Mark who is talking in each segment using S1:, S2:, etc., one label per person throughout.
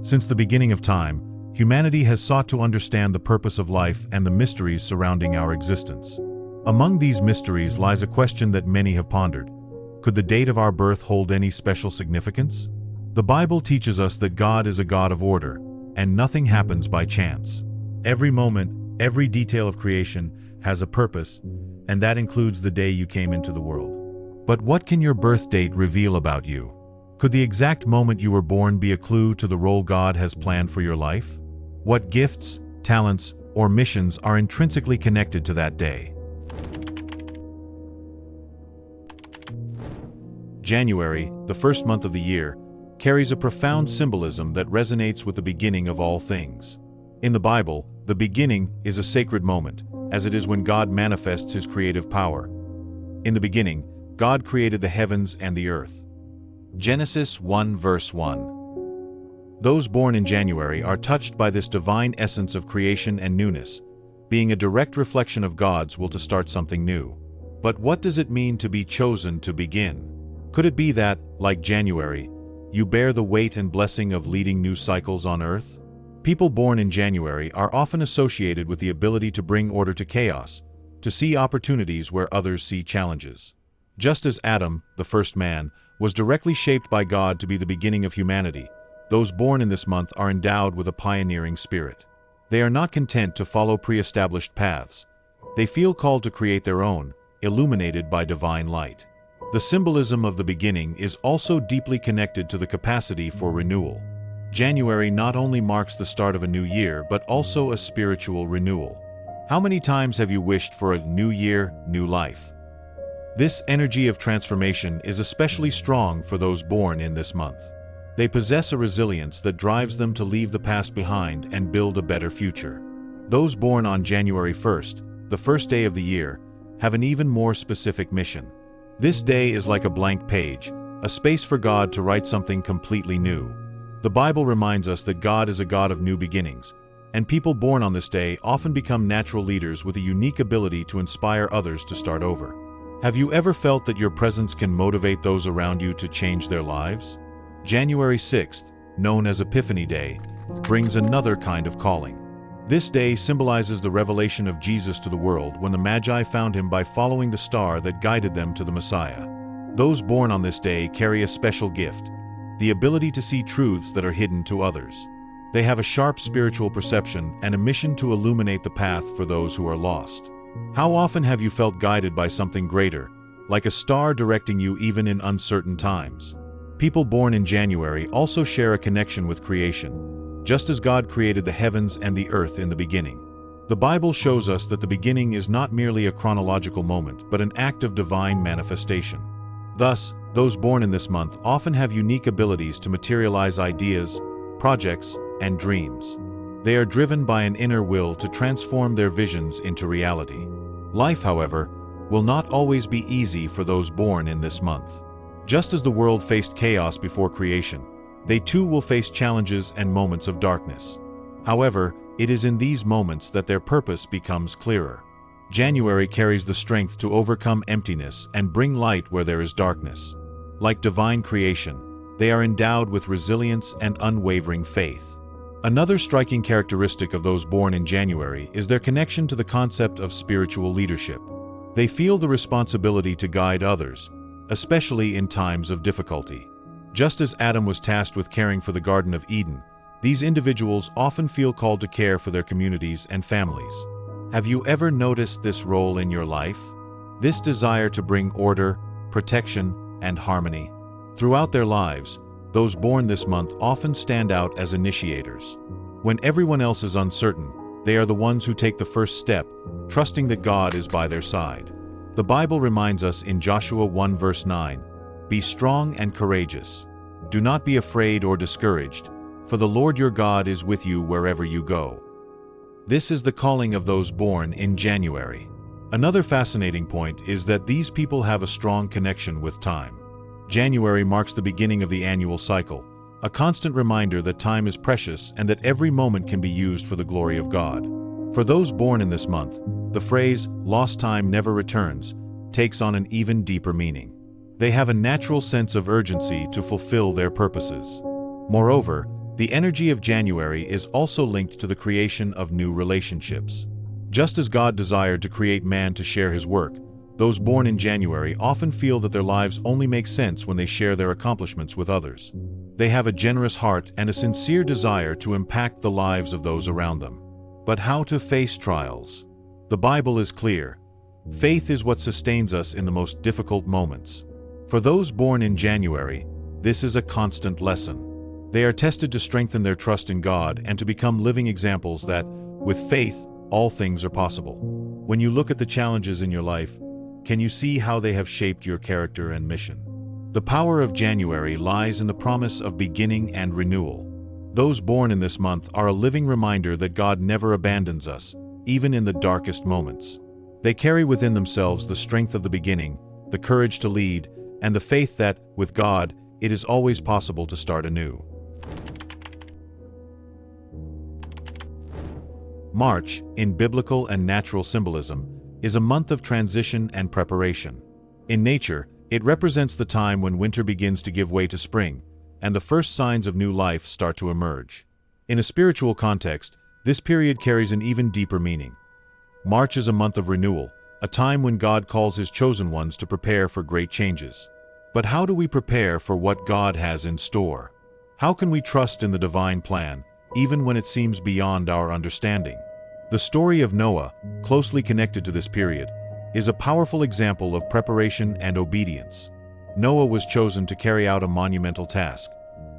S1: Since the beginning of time, humanity has sought to understand the purpose of life and the mysteries surrounding our existence. Among these mysteries lies a question that many have pondered. Could the date of our birth hold any special significance? The Bible teaches us that God is a God of order, and nothing happens by chance. Every moment, every detail of creation has a purpose, and that includes the day you came into the world. But what can your birth date reveal about you? Could the exact moment you were born be a clue to the role God has planned for your life? What gifts, talents, or missions are intrinsically connected to that day? January, the first month of the year, carries a profound symbolism that resonates with the beginning of all things. In the Bible, the beginning is a sacred moment, as it is when God manifests His creative power. In the beginning, God created the heavens and the earth. Genesis 1 verse 1. Those born in January are touched by this divine essence of creation and newness, being a direct reflection of God's will to start something new. But what does it mean to be chosen to begin? Could it be that, like January, you bear the weight and blessing of leading new cycles on earth? People born in January are often associated with the ability to bring order to chaos, to see opportunities where others see challenges. Just as Adam, the first man, was directly shaped by God to be the beginning of humanity, those born in this month are endowed with a pioneering spirit. They are not content to follow pre-established paths. They feel called to create their own, illuminated by divine light. The symbolism of the beginning is also deeply connected to the capacity for renewal. January not only marks the start of a new year, but also a spiritual renewal. How many times have you wished for a new year, new life? This energy of transformation is especially strong for those born in this month. They possess a resilience that drives them to leave the past behind and build a better future. Those born on January 1st, the first day of the year, have an even more specific mission. This day is like a blank page, a space for God to write something completely new. The Bible reminds us that God is a God of new beginnings, and people born on this day often become natural leaders with a unique ability to inspire others to start over. Have you ever felt that your presence can motivate those around you to change their lives? January 6th, known as Epiphany Day, brings another kind of calling. This day symbolizes the revelation of Jesus to the world when the Magi found him by following the star that guided them to the Messiah. Those born on this day carry a special gift, the ability to see truths that are hidden to others. They have a sharp spiritual perception and a mission to illuminate the path for those who are lost. How often have you felt guided by something greater, like a star directing you even in uncertain times? People born in January also share a connection with creation, just as God created the heavens and the earth in the beginning. The Bible shows us that the beginning is not merely a chronological moment, but an act of divine manifestation. Thus, those born in this month often have unique abilities to materialize ideas, projects, and dreams. They are driven by an inner will to transform their visions into reality. Life, however, will not always be easy for those born in this month. Just as the world faced chaos before creation, they too will face challenges and moments of darkness. However, it is in these moments that their purpose becomes clearer. January carries the strength to overcome emptiness and bring light where there is darkness. Like divine creation, they are endowed with resilience and unwavering faith. Another striking characteristic of those born in January is their connection to the concept of spiritual leadership. They feel the responsibility to guide others, especially in times of difficulty. Just as Adam was tasked with caring for the Garden of Eden, these individuals often feel called to care for their communities and families. Have you ever noticed this role in your life? This desire to bring order, protection, and harmony. Throughout their lives, those born this month often stand out as initiators. When everyone else is uncertain, they are the ones who take the first step, trusting that God is by their side. The Bible reminds us in Joshua 1 verse 9, "Be strong and courageous. Do not be afraid or discouraged, for the Lord your God is with you wherever you go." This is the calling of those born in January. Another fascinating point is that these people have a strong connection with time. January marks the beginning of the annual cycle, a constant reminder that time is precious and that every moment can be used for the glory of God. For those born in this month, the phrase, "lost time never returns," takes on an even deeper meaning. They have a natural sense of urgency to fulfill their purposes. Moreover, The energy of January is also linked to the creation of new relationships. Just as God desired to create man to share his work, those born in January often feel that their lives only make sense when they share their accomplishments with others. They have a generous heart and a sincere desire to impact the lives of those around them. But how to face trials? The Bible is clear. Faith is what sustains us in the most difficult moments. For those born in January, this is a constant lesson. They are tested to strengthen their trust in God and to become living examples that, with faith, all things are possible. When you look at the challenges in your life, can you see how they have shaped your character and mission? The power of January lies in the promise of beginning and renewal. Those born in this month are a living reminder that God never abandons us, even in the darkest moments. They carry within themselves the strength of the beginning, the courage to lead, and the faith that, with God, it is always possible to start anew. March, in biblical and natural symbolism, is a month of transition and preparation. In nature, it represents the time when winter begins to give way to spring, and the first signs of new life start to emerge. In a spiritual context, this period carries an even deeper meaning. March is a month of renewal, a time when God calls His chosen ones to prepare for great changes. But how do we prepare for what God has in store? How can we trust in the divine plan, even when it seems beyond our understanding? The story of Noah, closely connected to this period, is a powerful example of preparation and obedience. Noah was chosen to carry out a monumental task,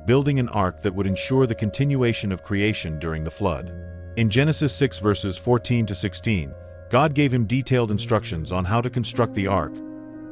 S1: building an ark that would ensure the continuation of creation during the flood. In Genesis 6 verses 14 to 16, God gave him detailed instructions on how to construct the ark,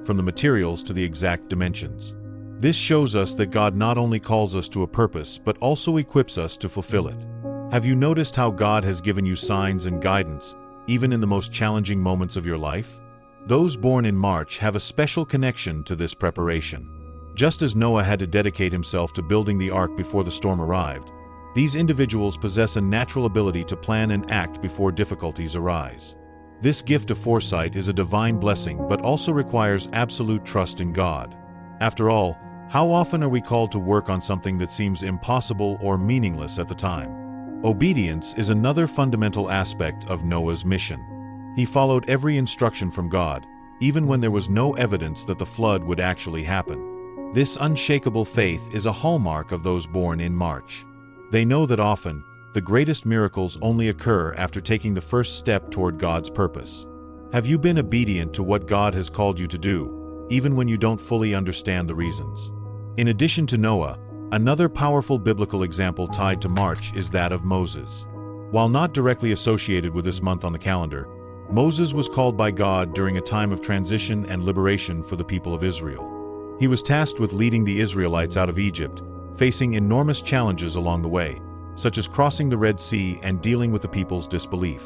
S1: from the materials to the exact dimensions. This shows us that God not only calls us to a purpose, but also equips us to fulfill it. Have you noticed how God has given you signs and guidance, even in the most challenging moments of your life? Those born in March have a special connection to this preparation. Just as Noah had to dedicate himself to building the ark before the storm arrived, these individuals possess a natural ability to plan and act before difficulties arise. This gift of foresight is a divine blessing but also requires absolute trust in God. After all, how often are we called to work on something that seems impossible or meaningless at the time? Obedience is another fundamental aspect of Noah's mission. He followed every instruction from God, even when there was no evidence that the flood would actually happen. This unshakable faith is a hallmark of those born in March. They know that often, the greatest miracles only occur after taking the first step toward God's purpose. Have you been obedient to what God has called you to do, even when you don't fully understand the reasons? In addition to Noah, another powerful biblical example tied to March is that of Moses. While not directly associated with this month on the calendar, Moses was called by God during a time of transition and liberation for the people of Israel. He was tasked with leading the Israelites out of Egypt, facing enormous challenges along the way, such as crossing the Red Sea and dealing with the people's disbelief.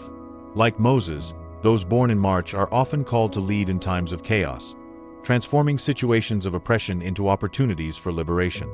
S1: Like Moses, those born in March are often called to lead in times of chaos, transforming situations of oppression into opportunities for liberation.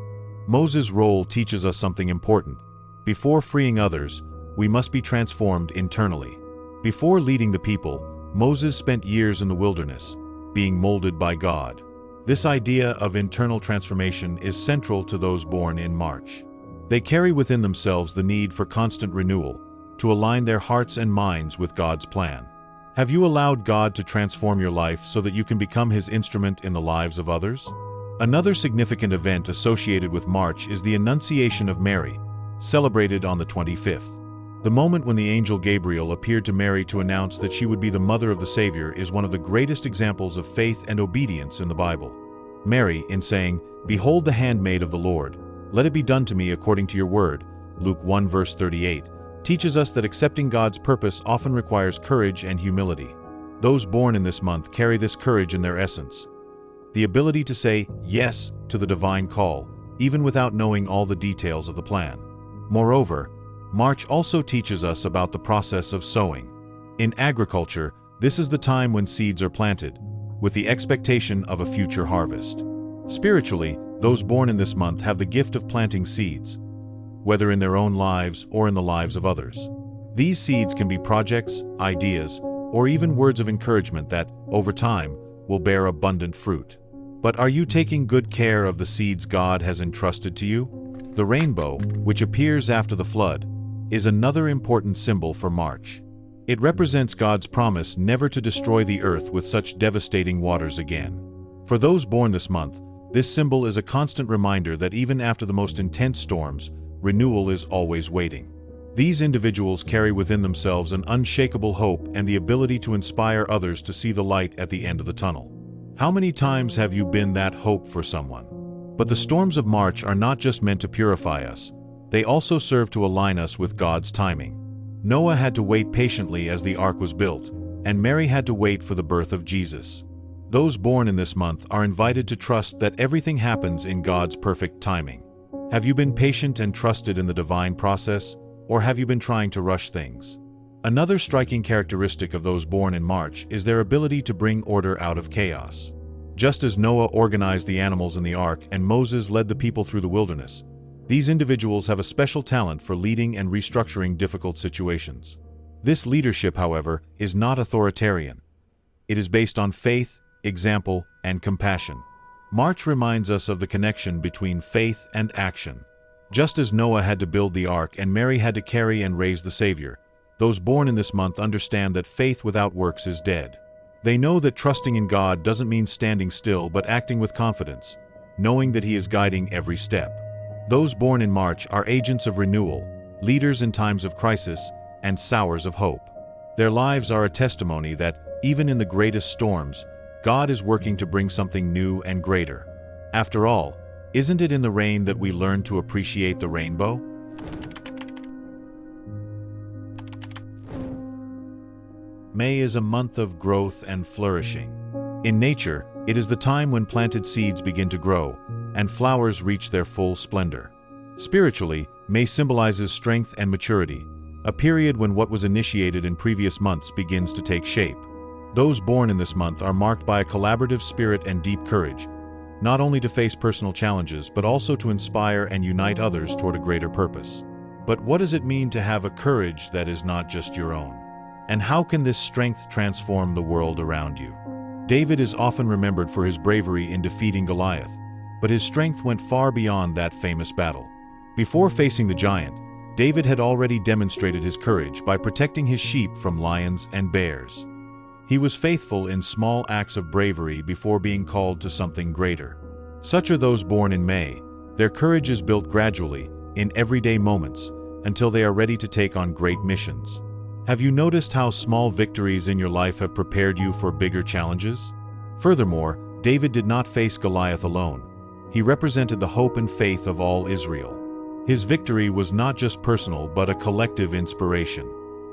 S1: Moses' role teaches us something important. Before freeing others, we must be transformed internally. Before leading the people, Moses spent years in the wilderness, being molded by God. This idea of internal transformation is central to those born in March. They carry within themselves the need for constant renewal, to align their hearts and minds with God's plan. Have you allowed God to transform your life so that you can become His instrument in the lives of others? Another significant event associated with March is the Annunciation of Mary, celebrated on the 25th. The moment when the angel Gabriel appeared to Mary to announce that she would be the mother of the Savior is one of the greatest examples of faith and obedience in the Bible. Mary, in saying, "Behold the handmaid of the Lord, let it be done to me according to your word," Luke 1 verse 38, teaches us that accepting God's purpose often requires courage and humility. Those born in this month carry this courage in their essence. The ability to say yes to the divine call, even without knowing all the details of the plan. Moreover, March also teaches us about the process of sowing. In agriculture, this is the time when seeds are planted, with the expectation of a future harvest. Spiritually, those born in this month have the gift of planting seeds, whether in their own lives or in the lives of others. These seeds can be projects, ideas, or even words of encouragement that, over time, will bear abundant fruit. But are you taking good care of the seeds God has entrusted to you? The rainbow, which appears after the flood, is another important symbol for March. It represents God's promise never to destroy the earth with such devastating waters again. For those born this month, this symbol is a constant reminder that even after the most intense storms, renewal is always waiting. These individuals carry within themselves an unshakable hope and the ability to inspire others to see the light at the end of the tunnel. How many times have you been that hope for someone? But the storms of March are not just meant to purify us, they also serve to align us with God's timing. Noah had to wait patiently as the ark was built, and Mary had to wait for the birth of Jesus. Those born in this month are invited to trust that everything happens in God's perfect timing. Have you been patient and trusted in the divine process, or have you been trying to rush things? Another striking characteristic of those born in March is their ability to bring order out of chaos. Just as Noah organized the animals in the ark and Moses led the people through the wilderness, these individuals have a special talent for leading and restructuring difficult situations. This leadership, however, is not authoritarian. It is based on faith, example, and compassion. March reminds us of the connection between faith and action. Just as Noah had to build the ark and Mary had to carry and raise the Savior, those born in this month understand that faith without works is dead. They know that trusting in God doesn't mean standing still but acting with confidence, knowing that He is guiding every step. Those born in March are agents of renewal, leaders in times of crisis, and sowers of hope. Their lives are a testimony that, even in the greatest storms, God is working to bring something new and greater. After all, isn't it in the rain that we learn to appreciate the rainbow? May is a month of growth and flourishing. In nature, it is the time when planted seeds begin to grow, and flowers reach their full splendor. Spiritually, May symbolizes strength and maturity, a period when what was initiated in previous months begins to take shape. Those born in this month are marked by a collaborative spirit and deep courage, not only to face personal challenges but also to inspire and unite others toward a greater purpose. But what does it mean to have a courage that is not just your own? And how can this strength transform the world around you? David is often remembered for his bravery in defeating Goliath, but his strength went far beyond that famous battle. Before facing the giant, David had already demonstrated his courage by protecting his sheep from lions and bears. He was faithful in small acts of bravery before being called to something greater. Such are those born in May. Their courage is built gradually, in everyday moments, until they are ready to take on great missions. Have you noticed how small victories in your life have prepared you for bigger challenges? Furthermore, David did not face Goliath alone. He represented the hope and faith of all Israel. His victory was not just personal but a collective inspiration.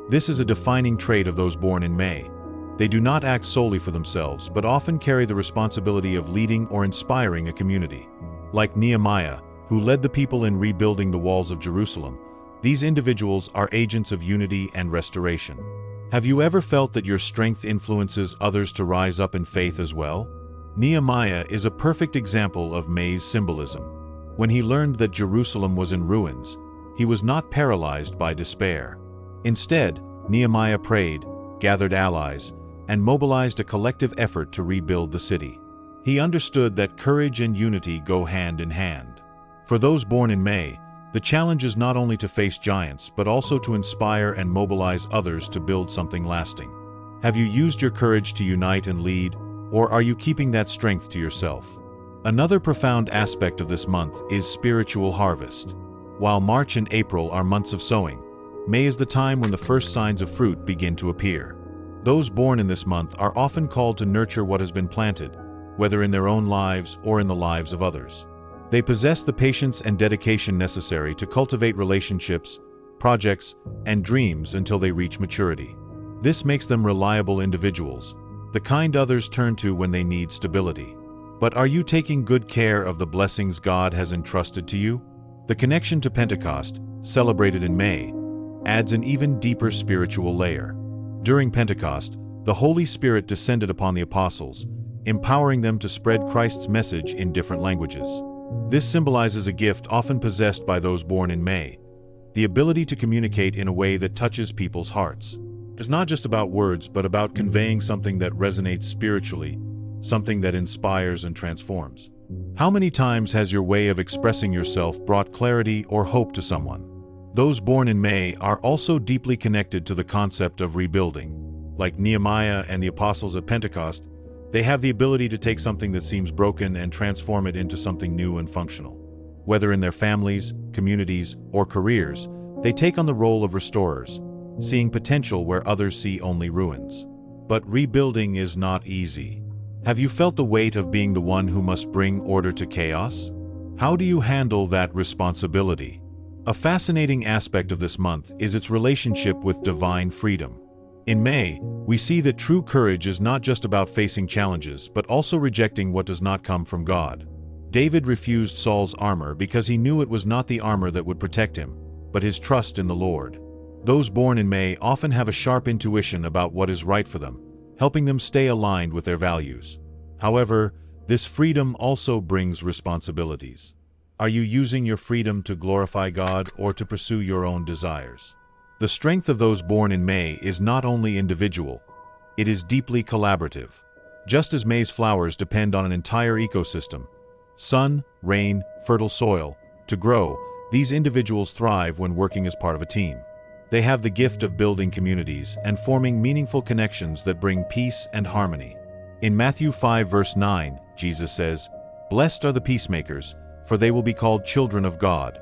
S1: This is a defining trait of those born in May. They do not act solely for themselves but often carry the responsibility of leading or inspiring a community. Like Nehemiah, who led the people in rebuilding the walls of Jerusalem, these individuals are agents of unity and restoration. Have you ever felt that your strength influences others to rise up in faith as well? Nehemiah is a perfect example of May's symbolism. When he learned that Jerusalem was in ruins, he was not paralyzed by despair. Instead, Nehemiah prayed, gathered allies, and mobilized a collective effort to rebuild the city. He understood that courage and unity go hand in hand. For those born in May, the challenge is not only to face giants but also to inspire and mobilize others to build something lasting. Have you used your courage to unite and lead, or are you keeping that strength to yourself? Another profound aspect of this month is spiritual harvest. While March and April are months of sowing, May is the time when the first signs of fruit begin to appear. Those born in this month are often called to nurture what has been planted, whether in their own lives or in the lives of others. They possess the patience and dedication necessary to cultivate relationships, projects, and dreams until they reach maturity. This makes them reliable individuals, the kind others turn to when they need stability. But are you taking good care of the blessings God has entrusted to you? The connection to Pentecost, celebrated in May, adds an even deeper spiritual layer. During Pentecost, the Holy Spirit descended upon the apostles, empowering them to spread Christ's message in different languages. This symbolizes a gift often possessed by those born in May, the ability to communicate in a way that touches people's hearts. It's not just about words, but about conveying something that resonates spiritually, something that inspires and transforms. How many times has your way of expressing yourself brought clarity or hope to someone? Those born in May are also deeply connected to the concept of rebuilding. Like Nehemiah and the apostles at Pentecost, they have the ability to take something that seems broken and transform it into something new and functional. Whether in their families, communities, or careers, they take on the role of restorers, seeing potential where others see only ruins. But rebuilding is not easy. Have you felt the weight of being the one who must bring order to chaos? How do you handle that responsibility? A fascinating aspect of this month is its relationship with divine freedom. In May, we see that true courage is not just about facing challenges, but also rejecting what does not come from God. David refused Saul's armor because he knew it was not the armor that would protect him, but his trust in the Lord. Those born in May often have a sharp intuition about what is right for them, helping them stay aligned with their values. However, this freedom also brings responsibilities. Are you using your freedom to glorify God or to pursue your own desires? The strength of those born in May is not only individual, it is deeply collaborative. Just as May's flowers depend on an entire ecosystem, sun, rain, fertile soil, to grow, these individuals thrive when working as part of a team. They have the gift of building communities and forming meaningful connections that bring peace and harmony. In Matthew 5 verse 9, Jesus says, "Blessed are the peacemakers, for they will be called children of God."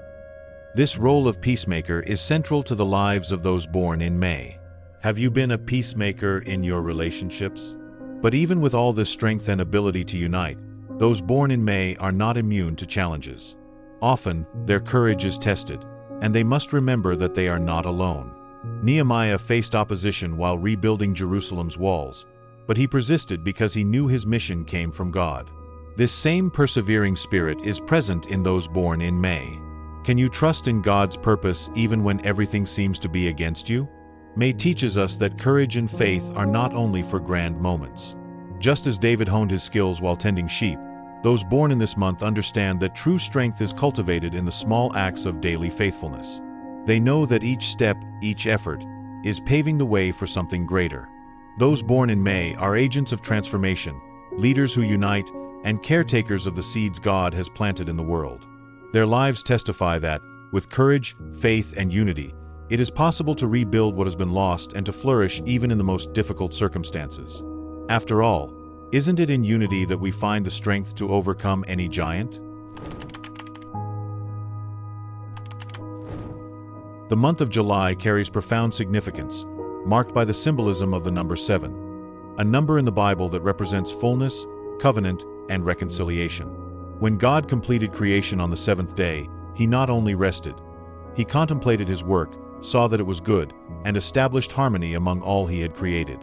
S1: This role of peacemaker is central to the lives of those born in May. Have you been a peacemaker in your relationships? But even with all this strength and ability to unite, those born in May are not immune to challenges. Often, their courage is tested, and they must remember that they are not alone. Nehemiah faced opposition while rebuilding Jerusalem's walls, but he persisted because he knew his mission came from God. This same persevering spirit is present in those born in May. Can you trust in God's purpose even when everything seems to be against you? May teaches us that courage and faith are not only for grand moments. Just as David honed his skills while tending sheep, those born in this month understand that true strength is cultivated in the small acts of daily faithfulness. They know that each step, each effort, is paving the way for something greater. Those born in May are agents of transformation, leaders who unite, and caretakers of the seeds God has planted in the world. Their lives testify that, with courage, faith, and unity, it is possible to rebuild what has been lost and to flourish even in the most difficult circumstances. After all, isn't it in unity that we find the strength to overcome any giant? The month of July carries profound significance, marked by the symbolism of the number 7, a number in the Bible that represents fullness, covenant, and reconciliation. When God completed creation on the seventh day, he not only rested, he contemplated his work, saw that it was good, and established harmony among all he had created.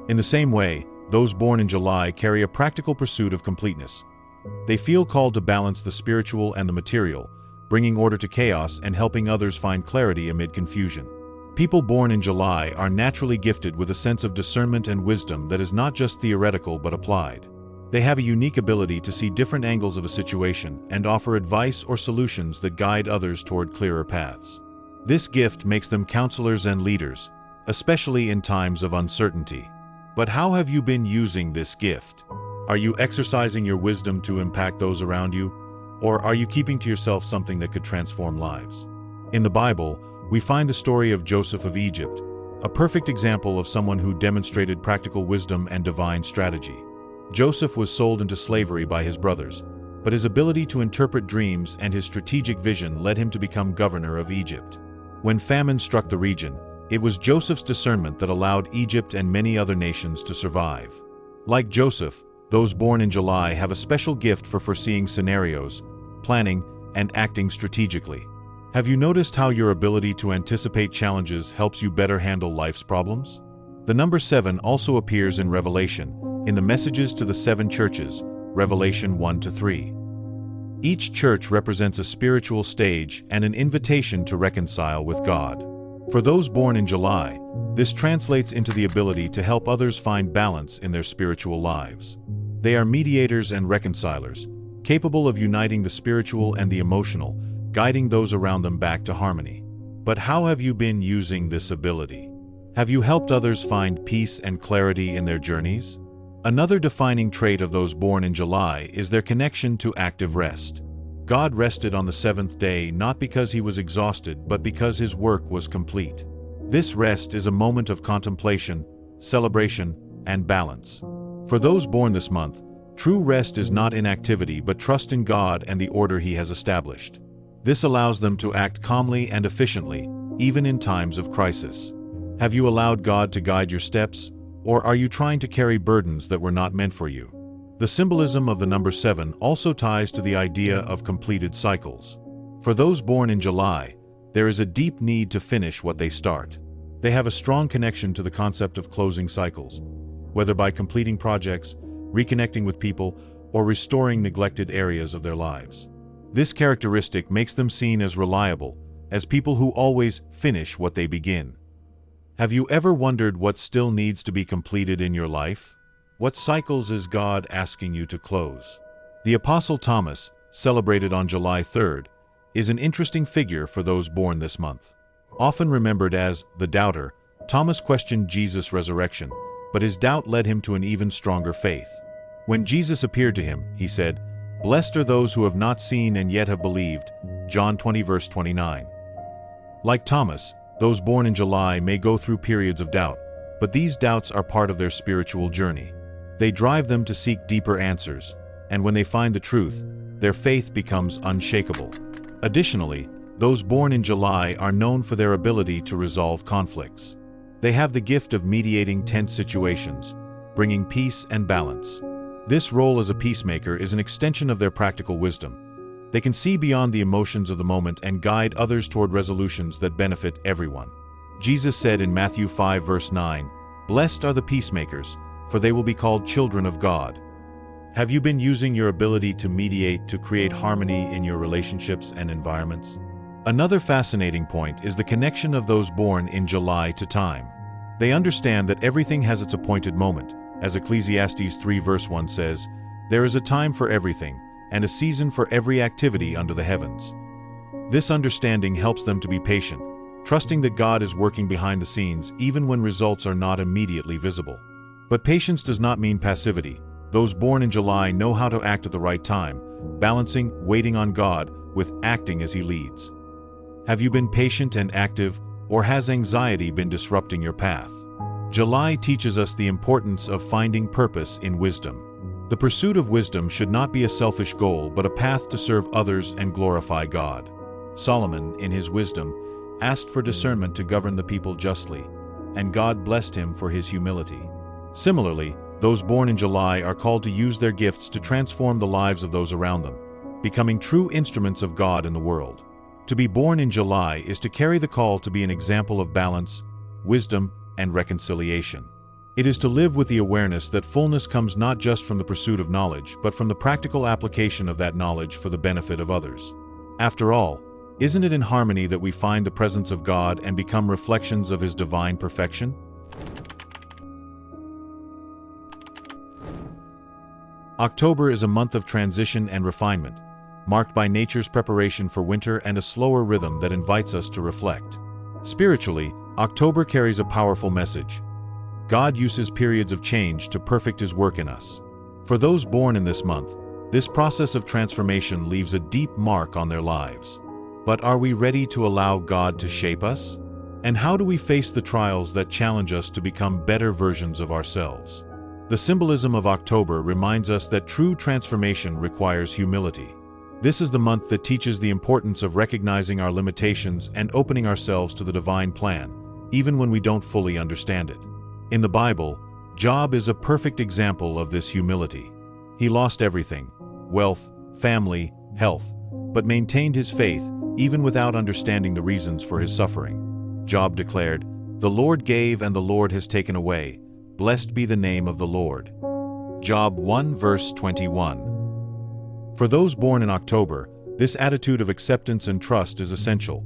S1: In the same way, those born in July carry a practical pursuit of completeness. They feel called to balance the spiritual and the material, bringing order to chaos and helping others find clarity amid confusion. People born in July are naturally gifted with a sense of discernment and wisdom that is not just theoretical but applied. They have a unique ability to see different angles of a situation and offer advice or solutions that guide others toward clearer paths. This gift makes them counselors and leaders, especially in times of uncertainty. But how have you been using this gift? Are you exercising your wisdom to impact those around you, or are you keeping to yourself something that could transform lives? In the Bible, we find the story of Joseph of Egypt, a perfect example of someone who demonstrated practical wisdom and divine strategy. Joseph was sold into slavery by his brothers, but his ability to interpret dreams and his strategic vision led him to become governor of Egypt. When famine struck the region, it was Joseph's discernment that allowed Egypt and many other nations to survive. Like Joseph, those born in July have a special gift for foreseeing scenarios, planning, and acting strategically. Have you noticed how your ability to anticipate challenges helps you better handle life's problems? The number 7 also appears in Revelation, in the messages to the 7 churches, Revelation 1-3. Each church represents a spiritual stage and an invitation to reconcile with God. For those born in July, this translates into the ability to help others find balance in their spiritual lives. They are mediators and reconcilers, capable of uniting the spiritual and the emotional, guiding those around them back to harmony. But how have you been using this ability? Have you helped others find peace and clarity in their journeys? Another defining trait of those born in July is their connection to active rest. God rested on the seventh day not because he was exhausted but because his work was complete. This rest is a moment of contemplation, celebration, and balance. For those born this month, true rest is not inactivity but trust in God and the order he has established. This allows them to act calmly and efficiently, even in times of crisis. Have you allowed God to guide your steps, or are you trying to carry burdens that were not meant for you? The symbolism of the number 7 also ties to the idea of completed cycles. For those born in July, there is a deep need to finish what they start. They have a strong connection to the concept of closing cycles, whether by completing projects, reconnecting with people, or restoring neglected areas of their lives. This characteristic makes them seen as reliable, as people who always finish what they begin. Have you ever wondered what still needs to be completed in your life? What cycles is God asking you to close? The Apostle Thomas, celebrated on July 3rd, is an interesting figure for those born this month. Often remembered as the doubter, Thomas questioned Jesus' resurrection, but his doubt led him to an even stronger faith. When Jesus appeared to him, he said, "Blessed are those who have not seen and yet have believed." John 20 verse 29. Like Thomas, those born in July may go through periods of doubt, but these doubts are part of their spiritual journey. They drive them to seek deeper answers, and when they find the truth, their faith becomes unshakable. Additionally, those born in July are known for their ability to resolve conflicts. They have the gift of mediating tense situations, bringing peace and balance. This role as a peacemaker is an extension of their practical wisdom. They can see beyond the emotions of the moment and guide others toward resolutions that benefit everyone. Jesus said in Matthew 5 verse 9, "Blessed are the peacemakers, for they will be called children of God." Have you been using your ability to mediate to create harmony in your relationships and environments? Another fascinating point is the connection of those born in July to time. They understand that everything has its appointed moment. As Ecclesiastes 3 verse 1 says, "There is a time for everything, and a season for every activity under the heavens." This understanding helps them to be patient, trusting that God is working behind the scenes even when results are not immediately visible. But patience does not mean passivity. Those born in July know how to act at the right time, balancing waiting on God with acting as he leads. Have you been patient and active, or has anxiety been disrupting your path? July teaches us the importance of finding purpose in wisdom. The pursuit of wisdom should not be a selfish goal but a path to serve others and glorify God. Solomon, in his wisdom, asked for discernment to govern the people justly, and God blessed him for his humility. Similarly, those born in July are called to use their gifts to transform the lives of those around them, becoming true instruments of God in the world. To be born in July is to carry the call to be an example of balance, wisdom, and reconciliation. It is to live with the awareness that fullness comes not just from the pursuit of knowledge, but from the practical application of that knowledge for the benefit of others. After all, isn't it in harmony that we find the presence of God and become reflections of his divine perfection? October is a month of transition and refinement, marked by nature's preparation for winter and a slower rhythm that invites us to reflect. Spiritually, October carries a powerful message. God uses periods of change to perfect his work in us. For those born in this month, this process of transformation leaves a deep mark on their lives. But are we ready to allow God to shape us? And how do we face the trials that challenge us to become better versions of ourselves? The symbolism of October reminds us that true transformation requires humility. This is the month that teaches the importance of recognizing our limitations and opening ourselves to the divine plan, even when we don't fully understand it. In the Bible, Job is a perfect example of this humility. He lost everything, wealth, family, health, but maintained his faith even without understanding the reasons for his suffering. Job declared, "The Lord gave and the Lord has taken away. Blessed be the name of the Lord." Job 1 verse 21. For those born in October, this attitude of acceptance and trust is essential,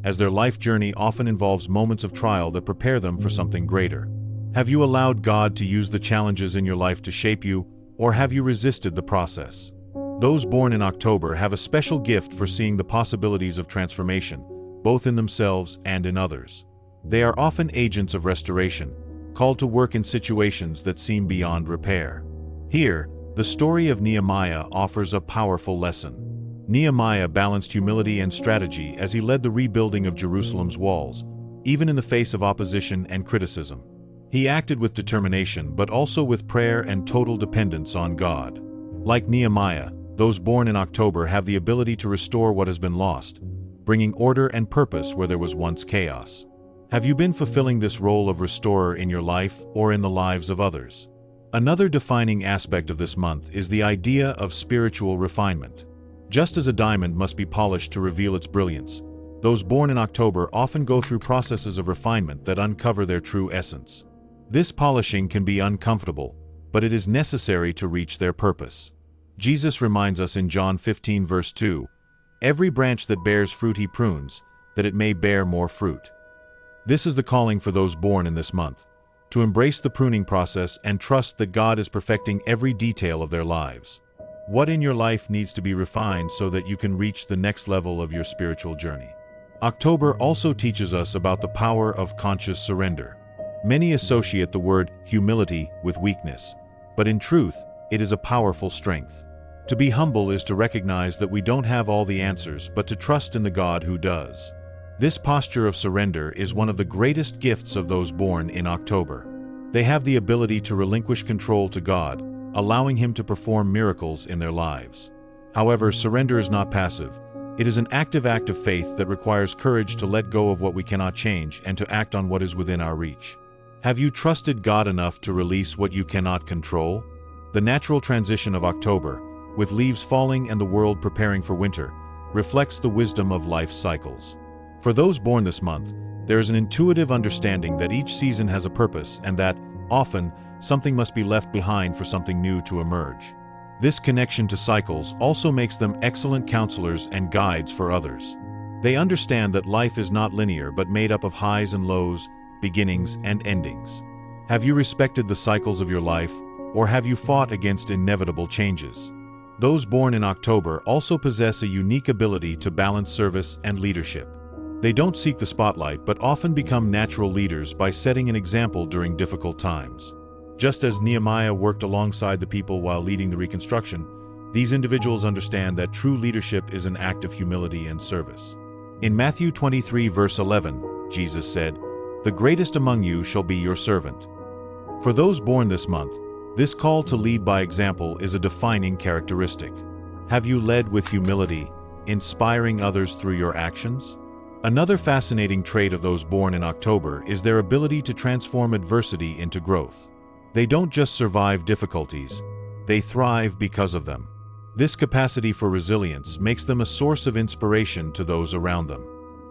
S1: as their life journey often involves moments of trial that prepare them for something greater. Have you allowed God to use the challenges in your life to shape you, or have you resisted the process? Those born in October have a special gift for seeing the possibilities of transformation, both in themselves and in others. They are often agents of restoration, called to work in situations that seem beyond repair. Here, the story of Nehemiah offers a powerful lesson. Nehemiah balanced humility and strategy as he led the rebuilding of Jerusalem's walls, even in the face of opposition and criticism. He acted with determination but also with prayer and total dependence on God. Like Nehemiah, those born in October have the ability to restore what has been lost, bringing order and purpose where there was once chaos. Have you been fulfilling this role of restorer in your life or in the lives of others? Another defining aspect of this month is the idea of spiritual refinement. Just as a diamond must be polished to reveal its brilliance, those born in October often go through processes of refinement that uncover their true essence. This polishing can be uncomfortable, but it is necessary to reach their purpose. Jesus reminds us in John 15 verse 2, "Every branch that bears fruit he prunes, that it may bear more fruit." This is the calling for those born in this month, to embrace the pruning process and trust that God is perfecting every detail of their lives. What in your life needs to be refined so that you can reach the next level of your spiritual journey? October also teaches us about the power of conscious surrender. Many associate the word humility with weakness, but in truth, it is a powerful strength. To be humble is to recognize that we don't have all the answers, but to trust in the God who does. This posture of surrender is one of the greatest gifts of those born in October. They have the ability to relinquish control to God, allowing Him to perform miracles in their lives. However, surrender is not passive. It is an active act of faith that requires courage to let go of what we cannot change and to act on what is within our reach. Have you trusted God enough to release what you cannot control? The natural transition of October, with leaves falling and the world preparing for winter, reflects the wisdom of life's cycles. For those born this month, there is an intuitive understanding that each season has a purpose and that, often, something must be left behind for something new to emerge. This connection to cycles also makes them excellent counselors and guides for others. They understand that life is not linear but made up of highs and lows, beginnings and endings. Have you respected the cycles of your life, or have you fought against inevitable changes? Those born in October also possess a unique ability to balance service and leadership. They don't seek the spotlight but often become natural leaders by setting an example during difficult times. Just as Nehemiah worked alongside the people while leading the reconstruction, these individuals understand that true leadership is an act of humility and service. In Matthew 23 verse 11, Jesus said, "The greatest among you shall be your servant." For those born this month, this call to lead by example is a defining characteristic. Have you led with humility, inspiring others through your actions? Another fascinating trait of those born in October is their ability to transform adversity into growth. They don't just survive difficulties, they thrive because of them. This capacity for resilience makes them a source of inspiration to those around them.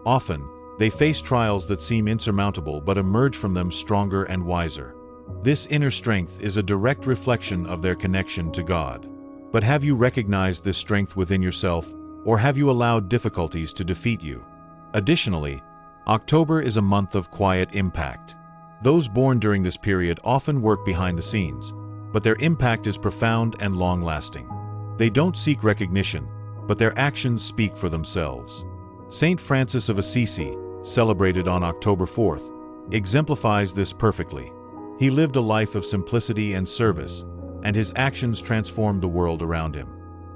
S1: Often, they face trials that seem insurmountable but emerge from them stronger and wiser. This inner strength is a direct reflection of their connection to God. But have you recognized this strength within yourself, or have you allowed difficulties to defeat you? Additionally, October is a month of quiet impact. Those born during this period often work behind the scenes, but their impact is profound and long-lasting. They don't seek recognition, but their actions speak for themselves. Saint Francis of Assisi, celebrated on October 4th, exemplifies this perfectly. He lived a life of simplicity and service, and his actions transformed the world around him.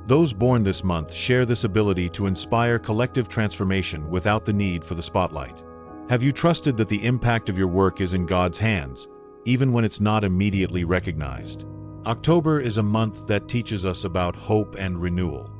S1: Those born this month share this ability to inspire collective transformation without the need for the spotlight. Have you trusted that the impact of your work is in God's hands, even when it's not immediately recognized? October is a month that teaches us about hope and renewal.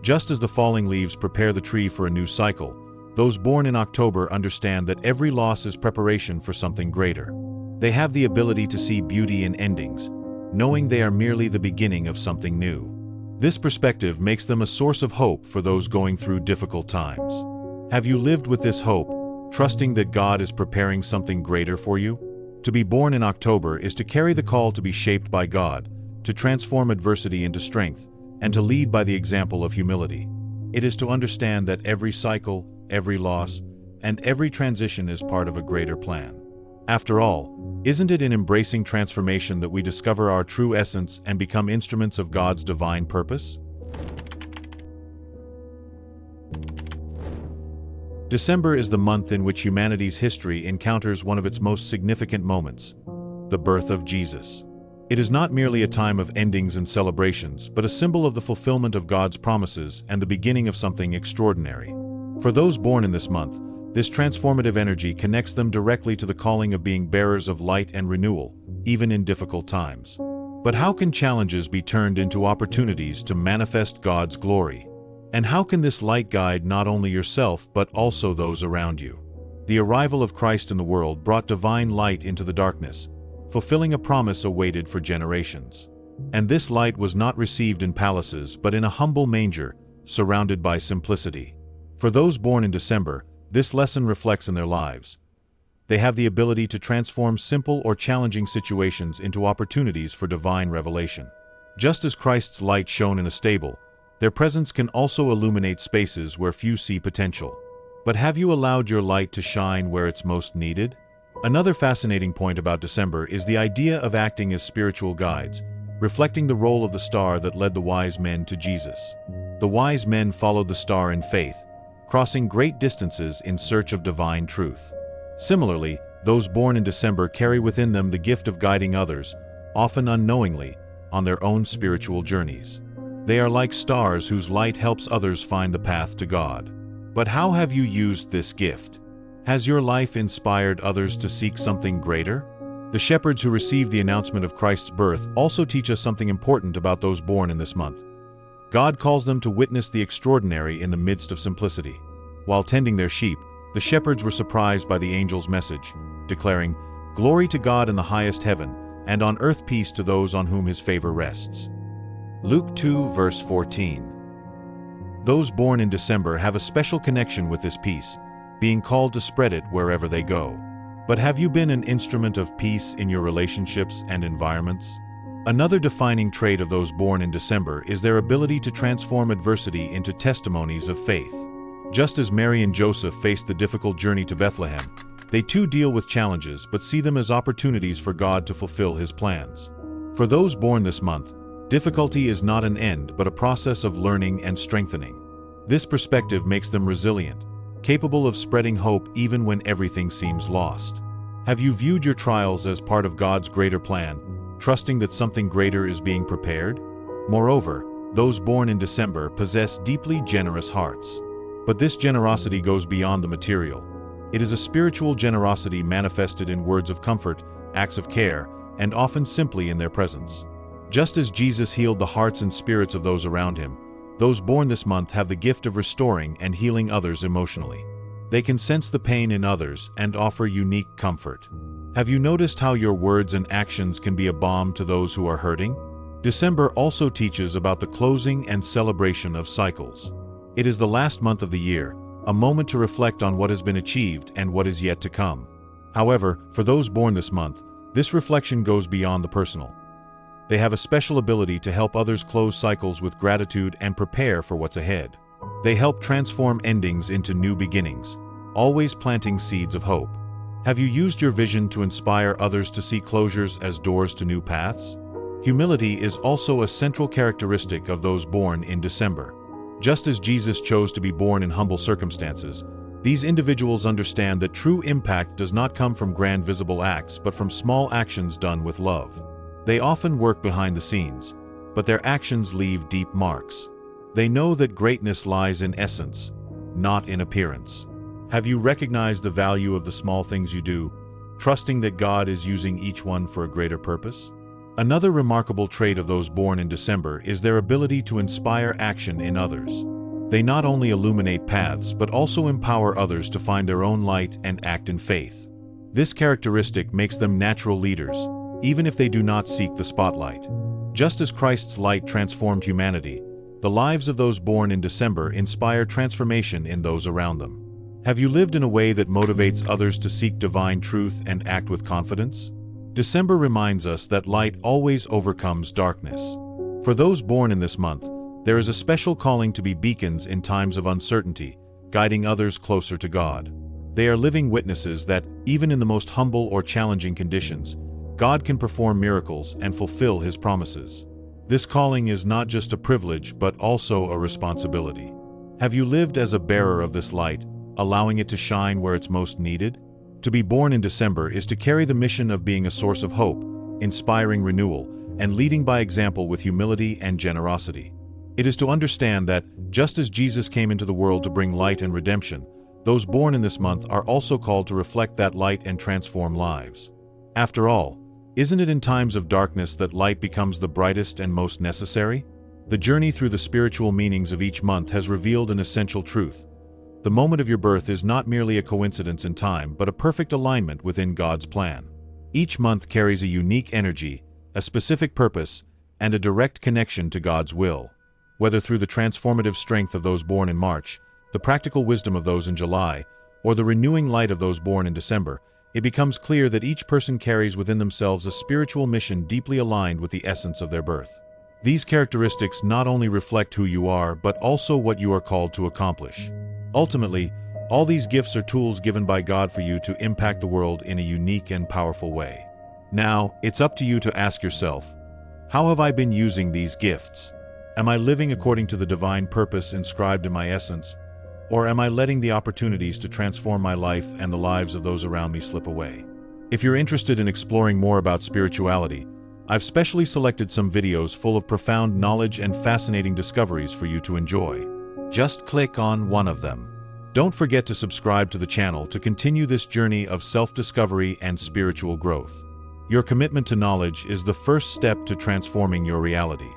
S1: Just as the falling leaves prepare the tree for a new cycle, those born in October understand that every loss is preparation for something greater. They have the ability to see beauty in endings, knowing they are merely the beginning of something new. This perspective makes them a source of hope for those going through difficult times. Have you lived with this hope, trusting that God is preparing something greater for you? To be born in October is to carry the call to be shaped by God, to transform adversity into strength, and to lead by the example of humility. It is to understand that every cycle, every loss, and every transition is part of a greater plan. After all, isn't it in embracing transformation that we discover our true essence and become instruments of God's divine purpose? December is the month in which humanity's history encounters one of its most significant moments, the birth of Jesus. It is not merely a time of endings and celebrations, but a symbol of the fulfillment of God's promises and the beginning of something extraordinary. For those born in this month, this transformative energy connects them directly to the calling of being bearers of light and renewal, even in difficult times. But how can challenges be turned into opportunities to manifest God's glory? And how can this light guide not only yourself but also those around you? The arrival of Christ in the world brought divine light into the darkness, fulfilling a promise awaited for generations. And this light was not received in palaces but in a humble manger, surrounded by simplicity. For those born in December, this lesson reflects in their lives. They have the ability to transform simple or challenging situations into opportunities for divine revelation. Just as Christ's light shone in a stable, their presence can also illuminate spaces where few see potential. But have you allowed your light to shine where it's most needed? Another fascinating point about December is the idea of acting as spiritual guides, reflecting the role of the star that led the wise men to Jesus. The wise men followed the star in faith, crossing great distances in search of divine truth. Similarly, those born in December carry within them the gift of guiding others, often unknowingly, on their own spiritual journeys. They are like stars whose light helps others find the path to God. But how have you used this gift? Has your life inspired others to seek something greater? The shepherds who received the announcement of Christ's birth also teach us something important about those born in this month. God calls them to witness the extraordinary in the midst of simplicity. While tending their sheep, the shepherds were surprised by the angel's message, declaring, "Glory to God in the highest heaven, and on earth peace to those on whom his favor rests." Luke 2 verse 14. Those born in December have a special connection with this peace, being called to spread it wherever they go. But have you been an instrument of peace in your relationships and environments? Another defining trait of those born in December is their ability to transform adversity into testimonies of faith. Just as Mary and Joseph faced the difficult journey to Bethlehem, they too deal with challenges but see them as opportunities for God to fulfill his plans. For those born this month, difficulty is not an end but a process of learning and strengthening. This perspective makes them resilient, capable of spreading hope even when everything seems lost. Have you viewed your trials as part of God's greater plan, trusting that something greater is being prepared? Moreover, those born in December possess deeply generous hearts. But this generosity goes beyond the material. It is a spiritual generosity manifested in words of comfort, acts of care, and often simply in their presence. Just as Jesus healed the hearts and spirits of those around him, those born this month have the gift of restoring and healing others emotionally. They can sense the pain in others and offer unique comfort. Have you noticed how your words and actions can be a balm to those who are hurting? December also teaches about the closing and celebration of cycles. It is the last month of the year, a moment to reflect on what has been achieved and what is yet to come. However, for those born this month, this reflection goes beyond the personal. They have a special ability to help others close cycles with gratitude and prepare for what's ahead. They help transform endings into new beginnings, always planting seeds of hope. Have you used your vision to inspire others to see closures as doors to new paths? Humility is also a central characteristic of those born in December. Just as Jesus chose to be born in humble circumstances, these individuals understand that true impact does not come from grand visible acts but from small actions done with love. They often work behind the scenes, but their actions leave deep marks. They know that greatness lies in essence, not in appearance. Have you recognized the value of the small things you do, trusting that God is using each one for a greater purpose? Another remarkable trait of those born in December is their ability to inspire action in others. They not only illuminate paths but also empower others to find their own light and act in faith. This characteristic makes them natural leaders, even if they do not seek the spotlight. Just as Christ's light transformed humanity, the lives of those born in December inspire transformation in those around them. Have you lived in a way that motivates others to seek divine truth and act with confidence? December reminds us that light always overcomes darkness. For those born in this month, there is a special calling to be beacons in times of uncertainty, guiding others closer to God. They are living witnesses that, even in the most humble or challenging conditions, God can perform miracles and fulfill his promises. This calling is not just a privilege but also a responsibility. Have you lived as a bearer of this light, allowing it to shine where it's most needed? To be born in December is to carry the mission of being a source of hope, inspiring renewal, and leading by example with humility and generosity. It is to understand that, just as Jesus came into the world to bring light and redemption, those born in this month are also called to reflect that light and transform lives. After all, isn't it in times of darkness that light becomes the brightest and most necessary? The journey through the spiritual meanings of each month has revealed an essential truth. The moment of your birth is not merely a coincidence in time, but a perfect alignment within God's plan. Each month carries a unique energy, a specific purpose, and a direct connection to God's will. Whether through the transformative strength of those born in March, the practical wisdom of those in July, or the renewing light of those born in December, it becomes clear that each person carries within themselves a spiritual mission deeply aligned with the essence of their birth. These characteristics not only reflect who you are, but also what you are called to accomplish. Ultimately, all these gifts are tools given by God for you to impact the world in a unique and powerful way. Now, it's up to you to ask yourself, how have I been using these gifts? Am I living according to the divine purpose inscribed in my essence? Or am I letting the opportunities to transform my life and the lives of those around me slip away? If you're interested in exploring more about spirituality, I've specially selected some videos full of profound knowledge and fascinating discoveries for you to enjoy. Just click on one of them. Don't forget to subscribe to the channel to continue this journey of self-discovery and spiritual growth. Your commitment to knowledge is the first step to transforming your reality.